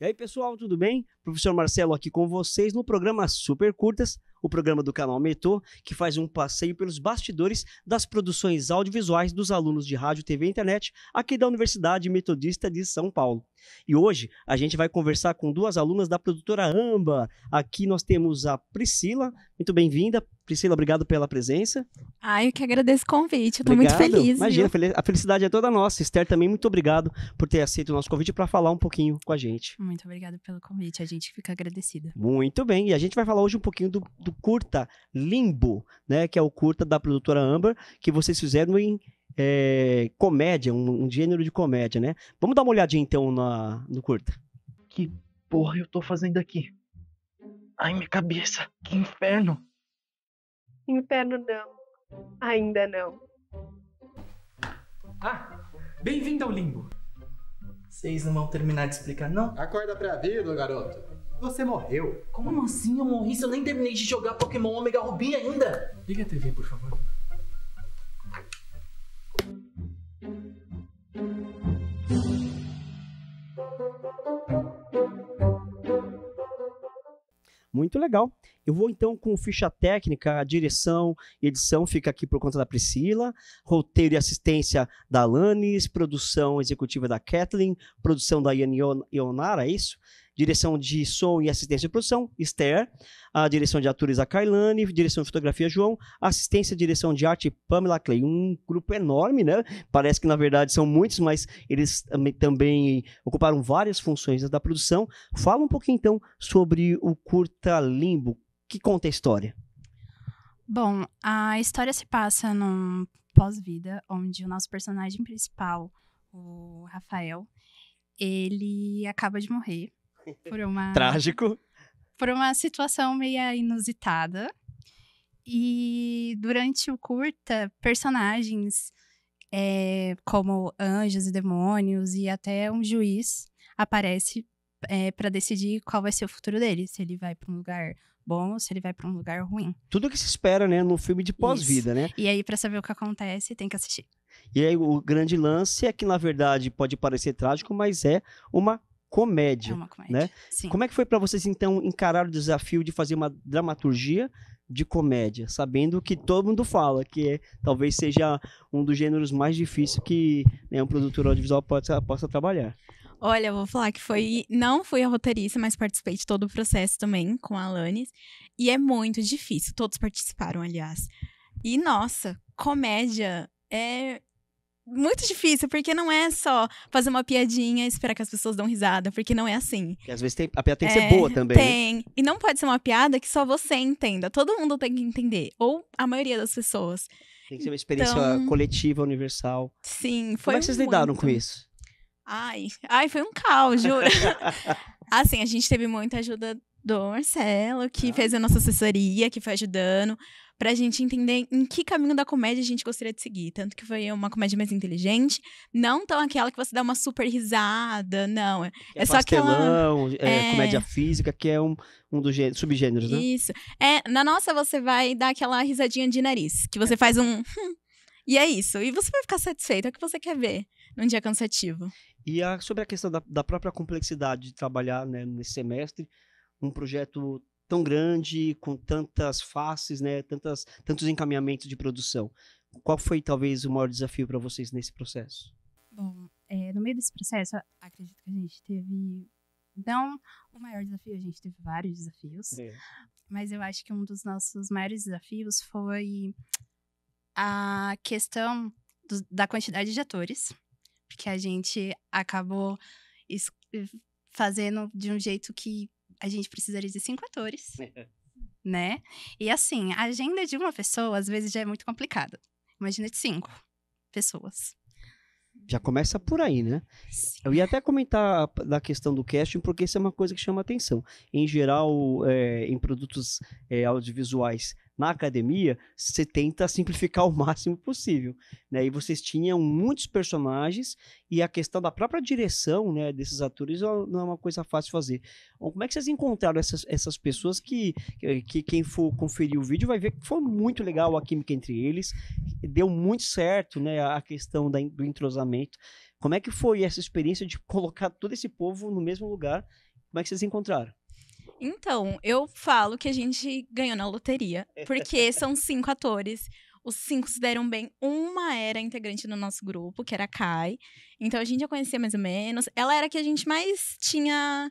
E aí, pessoal, tudo bem? Professor Marcelo aqui com vocês no programa Super Curtas, o programa do canal Metrô, que faz um passeio pelos bastidores das produções audiovisuais dos alunos de rádio, TV e internet aqui da Universidade Metodista de São Paulo. E hoje a gente vai conversar com duas alunas da produtora Amba. Aqui nós temos a Priscila, muito bem-vinda. Priscila, obrigado pela presença. Eu que agradeço o convite, eu tô muito feliz. Imagina, a felicidade é toda nossa. Esther, também muito obrigado por ter aceito o nosso convite para falar um pouquinho com a gente. Muito obrigada pelo convite, a gente fica agradecida. Muito bem, e a gente vai falar hoje um pouquinho do curta Limbo, né, que é o curta da produtora Amba, que vocês fizeram em comédia, um gênero de comédia, né? Vamos dar uma olhadinha então no curta. Que porra eu tô fazendo aqui? Ai, minha cabeça, que inferno! Inferno não, ainda não. Bem-vindo ao Limbo. Vocês não vão terminar de explicar, não? Acorda pra vida, garoto. Você morreu. Como assim eu morri se eu nem terminei de jogar Pokémon Omega Ruby ainda? Liga a TV, por favor. Muito legal. Eu vou então com ficha técnica, a direção e edição fica aqui por conta da Priscila, roteiro e assistência da Alanis, produção executiva da Kathleen, produção da Ionara, é isso? Direção de som e assistência de produção, Esther, a direção de atores a Kailane, direção de fotografia João, assistência e direção de arte Pamela Clay, um grupo enorme, né? Parece que na verdade são muitos, mas eles também ocuparam várias funções da produção. Fala um pouquinho então sobre o curta Limbo, que conta a história. Bom, a história se passa num pós-vida, onde o nosso personagem principal, o Rafael, ele acaba de morrer. Trágico. Por uma situação meio inusitada. E durante o curta, personagens como anjos e demônios e até um juiz aparece para decidir qual vai ser o futuro dele. Se ele vai para um lugar bom ou se ele vai para um lugar ruim. Tudo que se espera, né, no filme de pós-vida, né? E aí, para saber o que acontece, tem que assistir. E aí, o grande lance é que, na verdade, pode parecer trágico, mas é uma comédia. É uma comédia, né? Sim. Como é que foi para vocês, então, encarar o desafio de fazer uma dramaturgia de comédia, sabendo que todo mundo fala que talvez seja um dos gêneros mais difíceis que, né, um produtor audiovisual possa trabalhar? Olha, eu vou falar que não fui a roteirista, mas participei de todo o processo também com a Alanis. E é muito difícil, todos participaram, aliás. E, nossa, comédia é muito difícil, porque não é só fazer uma piadinha e esperar que as pessoas dão risada, porque não é assim. Porque às vezes a piada tem que ser boa também. Tem. Né? E não pode ser uma piada que só você entenda. Todo mundo tem que entender. Ou a maioria das pessoas. Tem que ser uma experiência coletiva, universal. Sim, foi. Como é que vocês lidaram com isso? Ai, foi um caos, juro. Assim, a gente teve muita ajuda do Marcelo, que fez a nossa assessoria, que foi ajudando, pra gente entender em que caminho da comédia a gente gostaria de seguir. Tanto que foi uma comédia mais inteligente, não tão aquela que você dá uma super risada, não. É só pastelão, aquela comédia física, que é um dos subgêneros, né? Isso. Na nossa, você vai dar aquela risadinha de nariz, que você faz um... E é isso. E você vai ficar satisfeito, é o que você quer ver num dia cansativo. E sobre a questão da própria complexidade de trabalhar, né, nesse semestre, um projeto tão grande, com tantas faces, né, tantos encaminhamentos de produção. Qual foi, talvez, o maior desafio para vocês nesse processo? Bom, no meio desse processo, acredito que a gente teve... Não o maior desafio, a gente teve vários desafios. Mas eu acho que um dos nossos maiores desafios foi a questão da quantidade de atores. Porque a gente acabou fazendo de um jeito que a gente precisaria de 5 atores, né? E assim, a agenda de uma pessoa, às vezes, já é muito complicada. Imagina de 5 pessoas. Já começa por aí, né? Sim. Eu ia até comentar da questão do casting, porque isso é uma coisa que chama atenção. Em geral, em produtos audiovisuais na academia, você tenta simplificar o máximo possível, né? E vocês tinham muitos personagens e a questão da própria direção, né, desses atores não é uma coisa fácil de fazer. Como é que vocês encontraram essas pessoas que quem for conferir o vídeo vai ver que foi muito legal a química entre eles, deu muito certo, né, a questão do entrosamento. Como é que foi essa experiência de colocar todo esse povo no mesmo lugar Como é que vocês se encontraram? Então, eu falo que a gente ganhou na loteria, porque são 5 atores. Os 5 se deram bem. Uma era integrante do nosso grupo, que era a Kai. Então, a gente já conhecia mais ou menos. Ela era a que a gente mais tinha...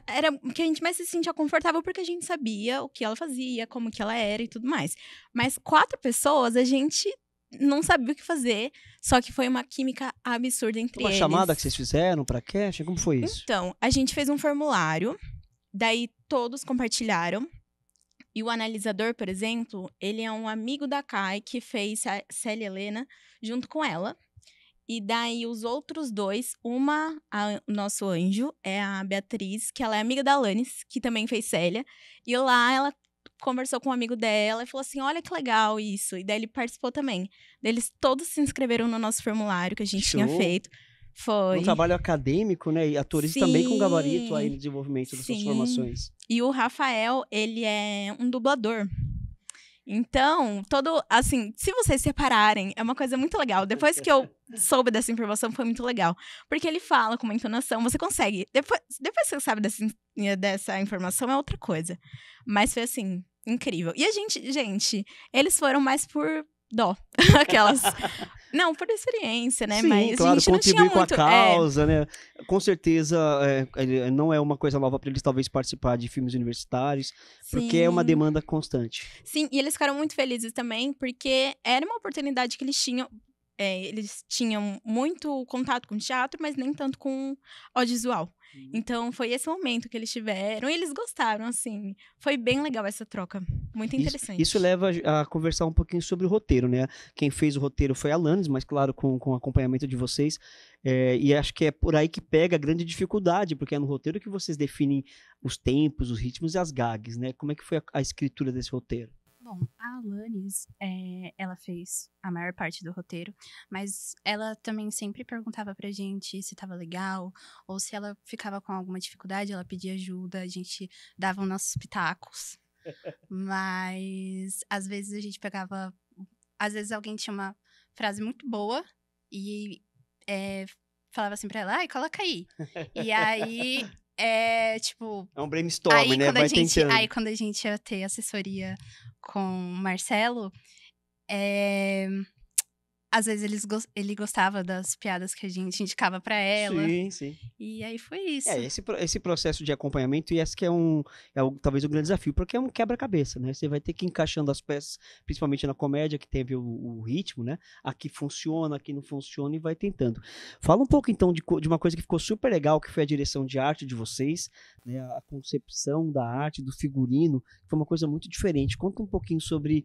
Era que a gente mais se sentia confortável, porque a gente sabia o que ela fazia, como que ela era e tudo mais. Mas 4 pessoas, a gente não sabia o que fazer. Só que foi uma química absurda entre eles. Uma chamada que vocês fizeram pra casting? Como foi isso? Então, a gente fez um formulário. Daí, todos compartilharam. E o analisador, por exemplo, ele é um amigo da Kai que fez a Célia Helena junto com ela. E daí, os outros 2, o nosso anjo, é a Beatriz, que ela é amiga da Alanis, que também fez Célia. E lá, ela conversou com um amigo dela e falou assim, olha que legal isso. E daí, ele participou também. Daí, eles todos se inscreveram no nosso formulário que a gente tinha feito. Foi. Um trabalho acadêmico, né? E atores também com gabarito aí no desenvolvimento das suas formações. E o Rafael, ele é um dublador. Então, assim, se vocês separarem, é uma coisa muito legal. Depois que eu soube dessa informação, foi muito legal. Porque ele fala com uma entonação, você consegue. Depois que você sabe dessa informação, é outra coisa. Mas foi, assim, incrível. E a gente, eles foram mais por dó. Aquelas... Não, por experiência, né? Sim, mas claro, a gente não tinha contribuir com muito... a causa, né? Com certeza, não é uma coisa nova para eles, talvez, participar de filmes universitários, porque é uma demanda constante. Sim, e eles ficaram muito felizes também, porque era uma oportunidade que eles tinham. Eles tinham muito contato com teatro, mas nem tanto com audiovisual. Então, foi esse momento que eles tiveram e eles gostaram, assim. Foi bem legal essa troca. Muito interessante. Isso leva a conversar um pouquinho sobre o roteiro, né? Quem fez o roteiro foi a Alanis, mas claro, com o acompanhamento de vocês. E acho que é por aí que pega a grande dificuldade, porque é no roteiro que vocês definem os tempos, os ritmos e as gags, né? Como é que foi a escritura desse roteiro? Bom, a Alanis, ela fez a maior parte do roteiro, mas ela também sempre perguntava pra gente se tava legal, ou se ela ficava com alguma dificuldade, ela pedia ajuda, a gente dava os nossos pitacos. Mas, às vezes, a gente pegava... Às vezes, alguém tinha uma frase muito boa e falava assim pra ela, ai, coloca aí. E aí... tipo... É um brainstorm, né? Vai tentando. Aí, quando a gente ia ter assessoria com o Marcelo, às vezes ele gostava das piadas que a gente indicava pra ela. Sim, sim. E aí foi isso. Esse processo de acompanhamento, e esse que talvez o grande desafio, porque é um quebra-cabeça, né? Você vai ter que ir encaixando as peças, principalmente na comédia, que teve o ritmo, né? Aqui funciona, aqui não funciona, e vai tentando. Fala um pouco, então, de uma coisa que ficou super legal, que foi a direção de arte de vocês, né? A concepção da arte, do figurino, que foi uma coisa muito diferente. Conta um pouquinho sobre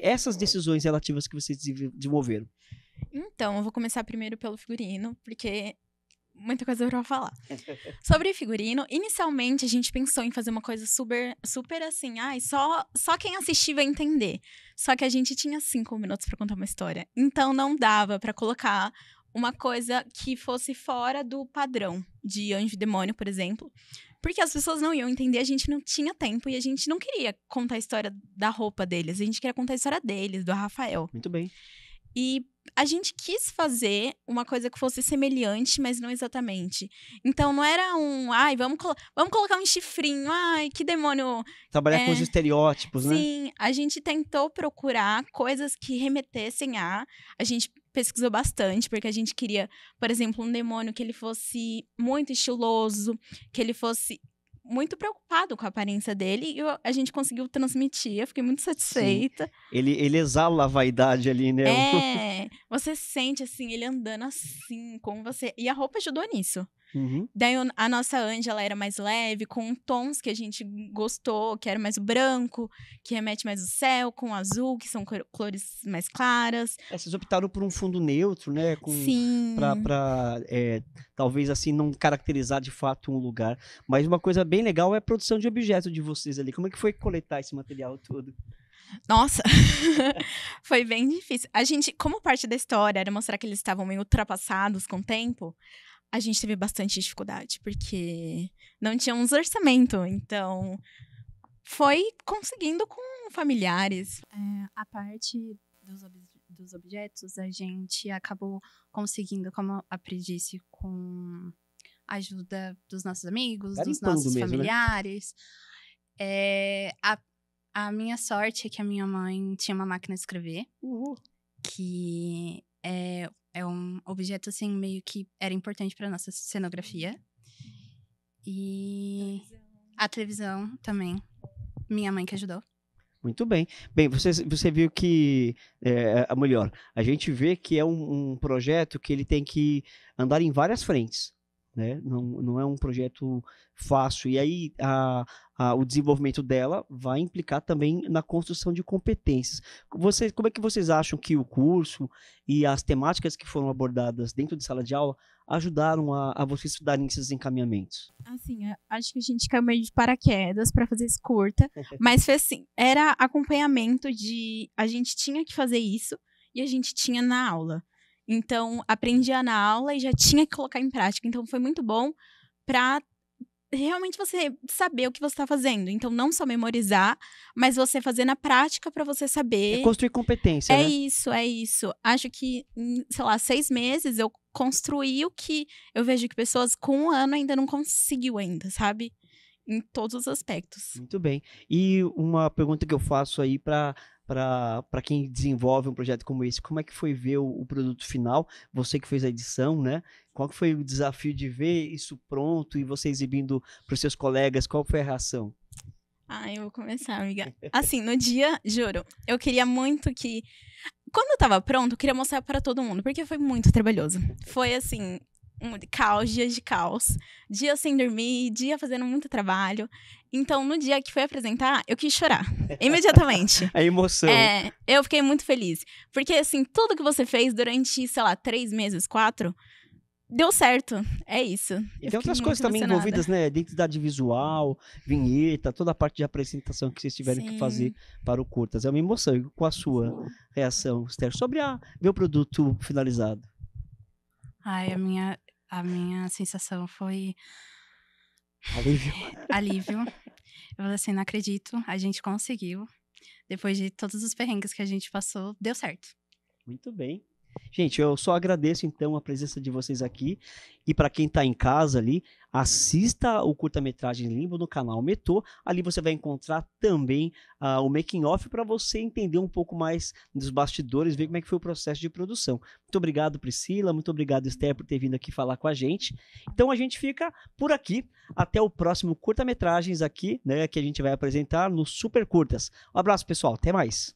essas decisões relativas que vocês desenvolveram. Então, eu vou começar primeiro pelo figurino, porque muita coisa pra falar. Sobre figurino, inicialmente a gente pensou em fazer uma coisa super, super assim, só quem assistir vai entender. Só que a gente tinha 5 minutos pra contar uma história. Então, não dava pra colocar uma coisa que fosse fora do padrão de Anjo e Demônio, por exemplo. Porque as pessoas não iam entender, a gente não tinha tempo e a gente não queria contar a história da roupa deles. A gente queria contar a história deles, do Rafael. Muito bem. E a gente quis fazer uma coisa que fosse semelhante, mas não exatamente. Então, não era vamos colocar um chifrinho, que demônio. Trabalhar com os estereótipos, né? Sim, a gente tentou procurar coisas que remetessem a gente pesquisou bastante, porque a gente queria, por exemplo, um demônio que ele fosse muito estiloso, que ele fosse muito preocupado com a aparência dele, e a gente conseguiu transmitir, eu fiquei muito satisfeita. Sim. Ele exala a vaidade ali, né? Você sente, assim, ele andando assim, com você, e a roupa ajudou nisso. Uhum. Daí a nossa Ângela era mais leve, com tons que a gente gostou, que era mais o branco, que remete mais ao céu, com o azul, que são cores mais claras. Vocês optaram por um fundo neutro, né? Sim. Talvez assim não caracterizar de fato um lugar. Mas uma coisa bem legal é a produção de objetos de vocês ali. Como é que foi coletar esse material todo? Nossa, foi bem difícil. A gente, como parte da história era mostrar que eles estavam meio ultrapassados com o tempo, a gente teve bastante dificuldade, porque não tínhamos orçamento, então foi conseguindo com familiares. A parte dos objetos, a gente acabou conseguindo, como a Pri disse, com ajuda dos nossos amigos, dos Garimpando nossos mesmo, né? familiares. A minha sorte é que a minha mãe tinha uma máquina de escrever, que é um objeto, assim, meio que era importante para nossa cenografia. E a televisão também. Minha mãe que ajudou. Muito bem. Bem, você viu que, melhor, a gente vê que é um projeto que ele tem que andar em várias frentes, né? Não é um projeto fácil. E aí o desenvolvimento dela vai implicar também na construção de competências. Como é que vocês acham que o curso e as temáticas que foram abordadas dentro de sala de aula ajudaram a vocês estudarem esses encaminhamentos? Assim, acho que a gente caiu meio de paraquedas pra fazer esse curta, mas foi assim, era acompanhamento de... A gente tinha que fazer isso e a gente tinha na aula. Então, aprendia na aula e já tinha que colocar em prática. Então, foi muito bom pra realmente você saber o que você está fazendo. Então, não só memorizar, mas você fazer na prática para você saber. É construir competência, né? É isso. Acho que, sei lá, 6 meses eu construí o que eu vejo que pessoas com 1 ano ainda não conseguiu ainda, sabe? Em todos os aspectos. Muito bem. E uma pergunta que eu faço aí para quem desenvolve um projeto como esse, como é que foi ver o produto final? Você que fez a edição, né? Qual que foi o desafio de ver isso pronto e você exibindo para os seus colegas? Qual foi a reação? Eu vou começar, amiga. Assim, no dia, juro, eu queria muito que... Quando eu tava pronto, eu queria mostrar para todo mundo, porque foi muito trabalhoso. Foi, assim, caos, dias de caos. Dia sem dormir, dia fazendo muito trabalho. Então, no dia que foi apresentar, eu quis chorar. Imediatamente. A emoção. Eu fiquei muito feliz. Porque, assim, tudo que você fez durante, sei lá, 3 meses, 4... Deu certo, é isso. E tem outras coisas também envolvidas, né? Identidade visual, vinheta, toda a parte de apresentação que vocês tiveram que fazer para o Curtas. É uma emoção. E com a sua reação, Esther, sobre ver o produto finalizado? A minha sensação foi... Alívio. Eu falei assim, não acredito, a gente conseguiu. Depois de todos os perrengues que a gente passou, deu certo. Muito bem. Gente, eu só agradeço, então, a presença de vocês aqui. E para quem está em casa ali, assista o curta-metragem Limbo no canal Metrô. Ali você vai encontrar também o making-off para você entender um pouco mais dos bastidores, ver como é que foi o processo de produção. Muito obrigado, Priscila. Muito obrigado, Esther, por ter vindo aqui falar com a gente. Então, a gente fica por aqui. Até o próximo curta-metragens aqui, né, que a gente vai apresentar no Super Curtas. Um abraço, pessoal. Até mais.